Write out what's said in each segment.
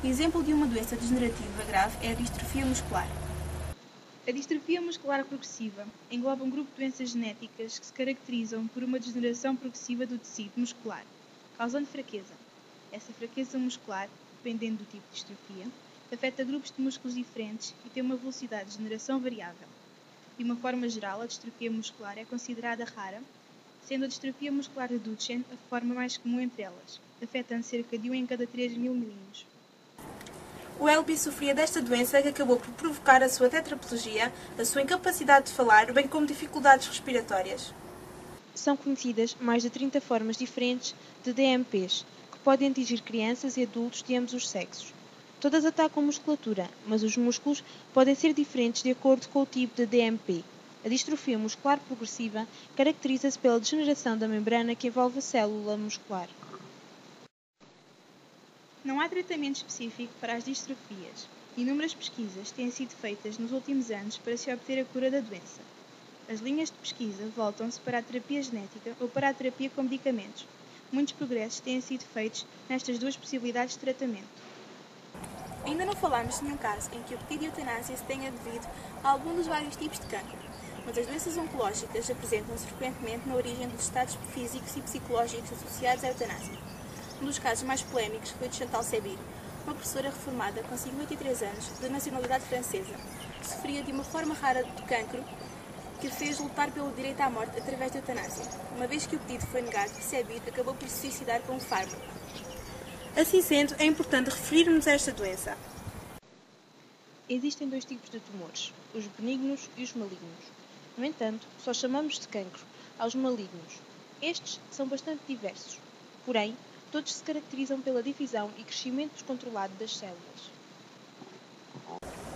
Exemplo de uma doença degenerativa grave é a distrofia muscular. A distrofia muscular progressiva engloba um grupo de doenças genéticas que se caracterizam por uma degeneração progressiva do tecido muscular, causando fraqueza. Essa fraqueza muscular, dependendo do tipo de distrofia, afeta grupos de músculos diferentes e tem uma velocidade de degeneração variável. De uma forma geral, a distrofia muscular é considerada rara, sendo a distrofia muscular de Duchenne a forma mais comum entre elas, afetando cerca de 1 em cada 3 mil meninos. O Elby sofria desta doença que acabou por provocar a sua tetraplegia, a sua incapacidade de falar, bem como dificuldades respiratórias. São conhecidas mais de 30 formas diferentes de DMPs, que podem atingir crianças e adultos de ambos os sexos. Todas atacam a musculatura, mas os músculos podem ser diferentes de acordo com o tipo de DMP. A distrofia muscular progressiva caracteriza-se pela degeneração da membrana que envolve a célula muscular. Não há tratamento específico para as distrofias. Inúmeras pesquisas têm sido feitas nos últimos anos para se obter a cura da doença. As linhas de pesquisa voltam-se para a terapia genética ou para a terapia com medicamentos. Muitos progressos têm sido feitos nestas duas possibilidades de tratamento. Ainda não falámos de nenhum caso em que o pedido de eutanásia se tenha devido a algum dos vários tipos de cancro, mas as doenças oncológicas apresentam-se frequentemente na origem dos estados físicos e psicológicos associados à eutanásia. Um dos casos mais polémicos foi o de Chantal Sébir, uma professora reformada com 53 anos, de nacionalidade francesa, que sofria de uma forma rara de cancro que fez lutar pelo direito à morte através da eutanásia. Uma vez que o pedido foi negado, Sébir acabou por se suicidar com um fármaco. Assim sendo, é importante referirmos a esta doença. Existem dois tipos de tumores, os benignos e os malignos. No entanto, só chamamos de cancro aos malignos. Estes são bastante diversos, porém, todos se caracterizam pela divisão e crescimento descontrolado das células.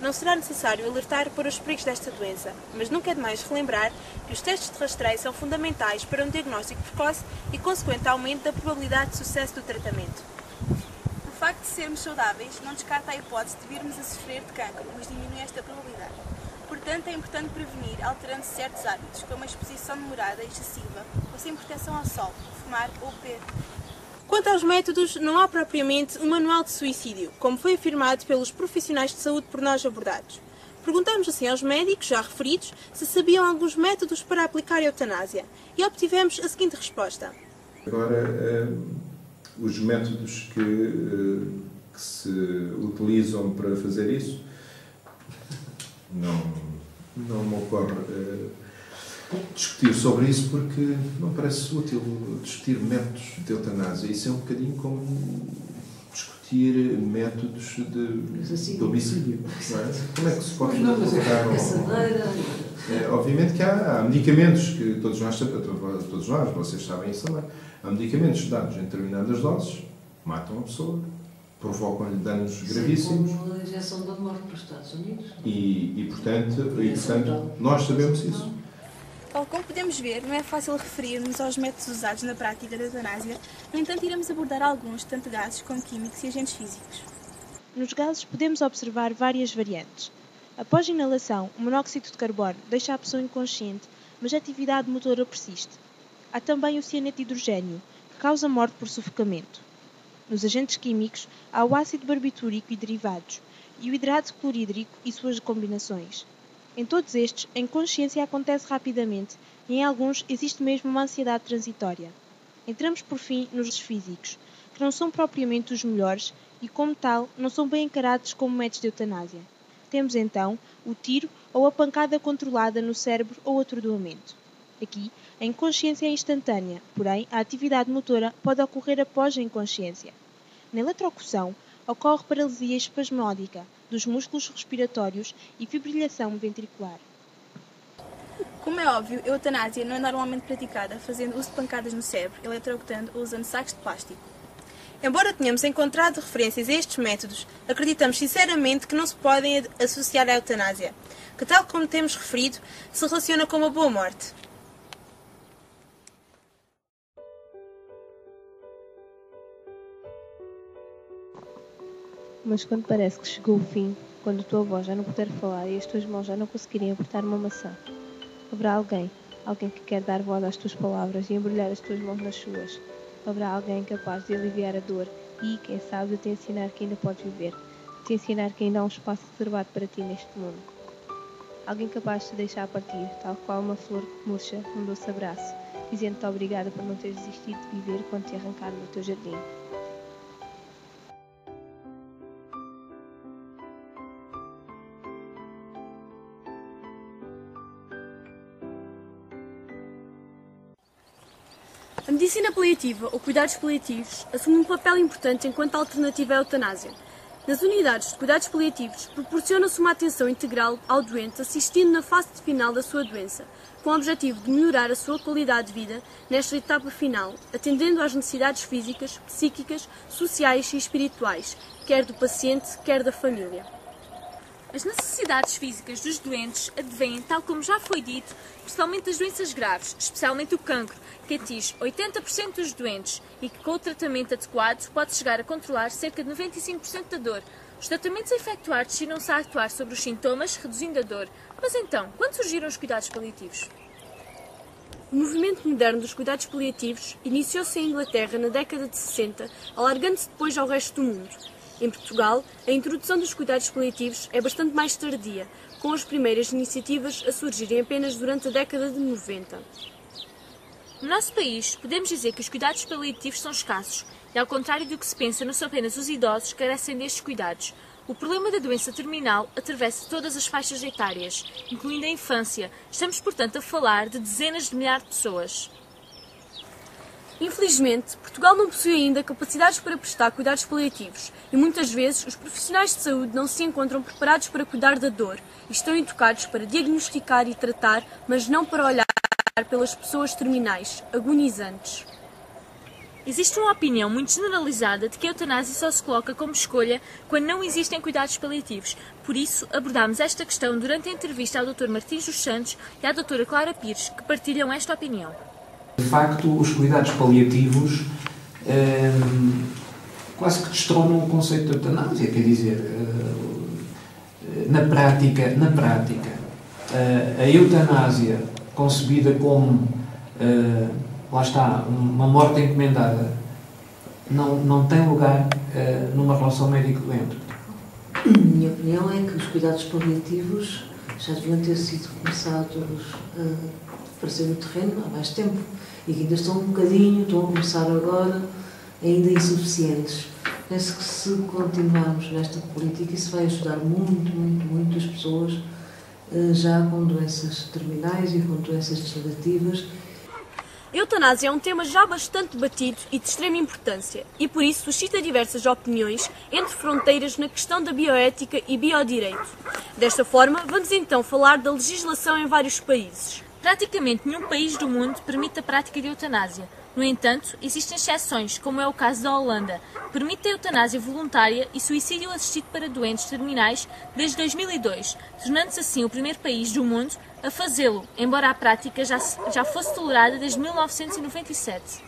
Não será necessário alertar para os perigos desta doença, mas nunca é demais relembrar que os testes de rastreio são fundamentais para um diagnóstico precoce e consequente aumento da probabilidade de sucesso do tratamento. O facto de sermos saudáveis não descarta a hipótese de virmos a sofrer de cancro, mas diminui esta probabilidade. Portanto, é importante prevenir alterando certos hábitos, como a exposição demorada e excessiva, ou sem proteção ao sol, fumar ou beber. Quanto aos métodos, não há propriamente um manual de suicídio, como foi afirmado pelos profissionais de saúde por nós abordados. Perguntamos assim aos médicos, já referidos, se sabiam alguns métodos para aplicar a eutanásia, e obtivemos a seguinte resposta. Agora, os métodos que se utilizam para fazer isso, não me ocorre discutir sobre isso, porque não parece útil discutir métodos de eutanásia. Isso é um bocadinho como discutir métodos de homicídio. Não é? Como é que se pode colocar obviamente que há medicamentos que todos nós, vocês sabem isso também. Há medicamentos dados em determinadas doses, matam a pessoa, provocam-lhe danos gravíssimos. Como a injeção da morte para os Estados Unidos. E portanto, nós sabemos isso. Tal como podemos ver, não é fácil referir-nos aos métodos usados na prática da eutanásia, no entanto iremos abordar alguns, tanto gases como químicos e agentes físicos. Nos gases podemos observar várias variantes. Após inalação, o monóxido de carbono deixa a pessoa inconsciente, mas a atividade motora persiste. Há também o cianeto de hidrogênio, que causa morte por sufocamento. Nos agentes químicos, há o ácido barbitúrico e derivados, e o hidrato clorídrico e suas combinações. Em todos estes, a inconsciência acontece rapidamente e em alguns existe mesmo uma ansiedade transitória. Entramos por fim nos físicos, que não são propriamente os melhores e, como tal, não são bem encarados como métodos de eutanásia. Temos então o tiro ou a pancada controlada no cérebro ou atordoamento. Aqui, a inconsciência é instantânea, porém a atividade motora pode ocorrer após a inconsciência. Na eletrocução, ocorre paralisia espasmódica dos músculos respiratórios e fibrilhação ventricular. Como é óbvio, a eutanásia não é normalmente praticada fazendo uso de pancadas no cérebro, eletrocutando ou usando sacos de plástico. Embora tenhamos encontrado referências a estes métodos, acreditamos sinceramente que não se podem associar à eutanásia, que, tal como temos referido, se relaciona com uma boa morte. Mas quando parece que chegou o fim, quando a tua voz já não puder falar e as tuas mãos já não conseguirem apertar uma maçã, haverá alguém que quer dar voz às tuas palavras e embrulhar as tuas mãos nas suas. Haverá alguém capaz de aliviar a dor e, quem sabe, te ensinar que ainda podes viver, te ensinar que ainda há um espaço reservado para ti neste mundo. Alguém capaz de te deixar partir, tal qual uma flor que murcha num doce abraço, dizendo-te obrigada por não teres desistido de viver quando te arrancaram do teu jardim. A medicina paliativa, ou cuidados paliativos, assume um papel importante enquanto alternativa à eutanásia. Nas unidades de cuidados paliativos, proporciona-se uma atenção integral ao doente, assistindo na fase final da sua doença, com o objetivo de melhorar a sua qualidade de vida nesta etapa final, atendendo às necessidades físicas, psíquicas, sociais e espirituais, quer do paciente, quer da família. As necessidades físicas dos doentes advêm, tal como já foi dito, principalmente das doenças graves, especialmente o cancro, que atinge 80% dos doentes e que, com o tratamento adequado, pode chegar a controlar cerca de 95% da dor. Os tratamentos a efetuar destinam-se a atuar sobre os sintomas, reduzindo a dor. Mas então, quando surgiram os cuidados paliativos? O movimento moderno dos cuidados paliativos iniciou-se em Inglaterra na década de 60, alargando-se depois ao resto do mundo. Em Portugal, a introdução dos cuidados paliativos é bastante mais tardia, com as primeiras iniciativas a surgirem apenas durante a década de 90. No nosso país, podemos dizer que os cuidados paliativos são escassos e, ao contrário do que se pensa, não são apenas os idosos que carecem destes cuidados. O problema da doença terminal atravessa todas as faixas etárias, incluindo a infância. Estamos, portanto, a falar de dezenas de milhares de pessoas. Infelizmente, Portugal não possui ainda capacidades para prestar cuidados paliativos e muitas vezes os profissionais de saúde não se encontram preparados para cuidar da dor e estão educados para diagnosticar e tratar, mas não para olhar pelas pessoas terminais, agonizantes. Existe uma opinião muito generalizada de que a eutanásia só se coloca como escolha quando não existem cuidados paliativos. Por isso, abordámos esta questão durante a entrevista ao Dr. Martins dos Santos e à Dra. Clara Pires, que partilham esta opinião. De facto, os cuidados paliativos quase que destronam o conceito de eutanásia, quer dizer, na prática, a eutanásia concebida como, lá está, uma morte encomendada, não tem lugar numa relação médico-doente. A minha opinião é que os cuidados paliativos já deviam ter sido começados a aparecer no terreno há mais tempo e que ainda estão a começar agora, ainda insuficientes. Penso que se continuarmos nesta política, isso vai ajudar muito as pessoas já com doenças terminais e com doenças degenerativas. A eutanásia é um tema já bastante debatido e de extrema importância e por isso suscita diversas opiniões entre fronteiras na questão da bioética e biodireito. Desta forma, vamos então falar da legislação em vários países. Praticamente nenhum país do mundo permite a prática de eutanásia. No entanto, existem exceções, como é o caso da Holanda, que permite a eutanásia voluntária e suicídio assistido para doentes terminais desde 2002, tornando-se assim o primeiro país do mundo a fazê-lo, embora a prática já fosse tolerada desde 1997.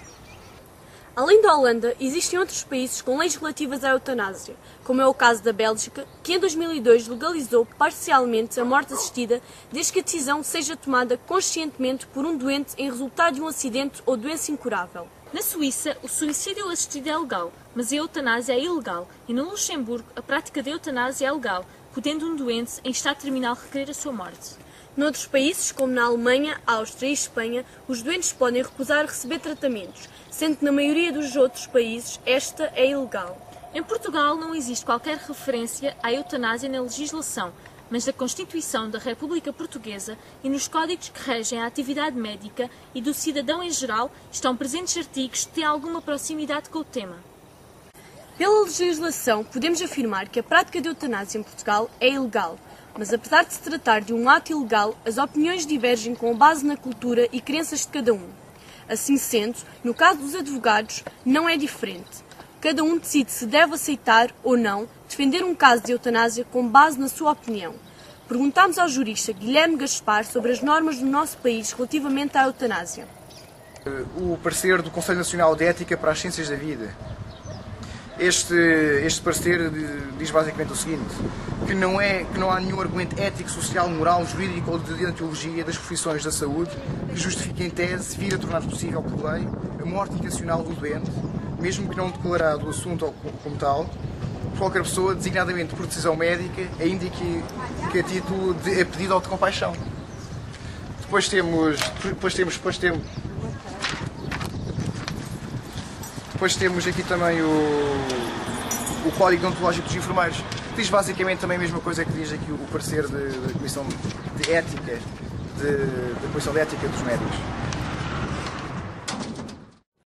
Além da Holanda, existem outros países com leis relativas à eutanásia, como é o caso da Bélgica, que em 2002 legalizou parcialmente a morte assistida desde que a decisão seja tomada conscientemente por um doente em resultado de um acidente ou doença incurável. Na Suíça, o suicídio assistido é legal, mas a eutanásia é ilegal, e no Luxemburgo a prática da eutanásia é legal, podendo um doente em estado terminal requerer a sua morte. Noutros países, como na Alemanha, Áustria e Espanha, os doentes podem recusar receber tratamentos, sendo que na maioria dos outros países esta é ilegal. Em Portugal não existe qualquer referência à eutanásia na legislação, mas na Constituição da República Portuguesa e nos códigos que regem a atividade médica e do cidadão em geral estão presentes artigos que têm alguma proximidade com o tema. Pela legislação, podemos afirmar que a prática de eutanásia em Portugal é ilegal, mas apesar de se tratar de um ato ilegal, as opiniões divergem com base na cultura e crenças de cada um. Assim sendo, no caso dos advogados, não é diferente. Cada um decide se deve aceitar ou não defender um caso de eutanásia com base na sua opinião. Perguntámos ao jurista Guilherme Gaspar sobre as normas do nosso país relativamente à eutanásia. O parecer do Conselho Nacional de Ética para as Ciências da Vida. Este parecer diz basicamente o seguinte, que não há nenhum argumento ético, social, moral, jurídico ou de deontologia das profissões da saúde que justifique em tese vir a tornar possível por lei a morte intencional do doente, mesmo que não declarado o assunto como tal, por qualquer pessoa, designadamente por decisão médica, ainda que a título de pedido ou de compaixão. Depois temos aqui também o Código Deontológico dos Enfermeiros. Diz basicamente também a mesma coisa que diz aqui o parecer da Comissão de Ética, da Comissão de Ética dos Médicos.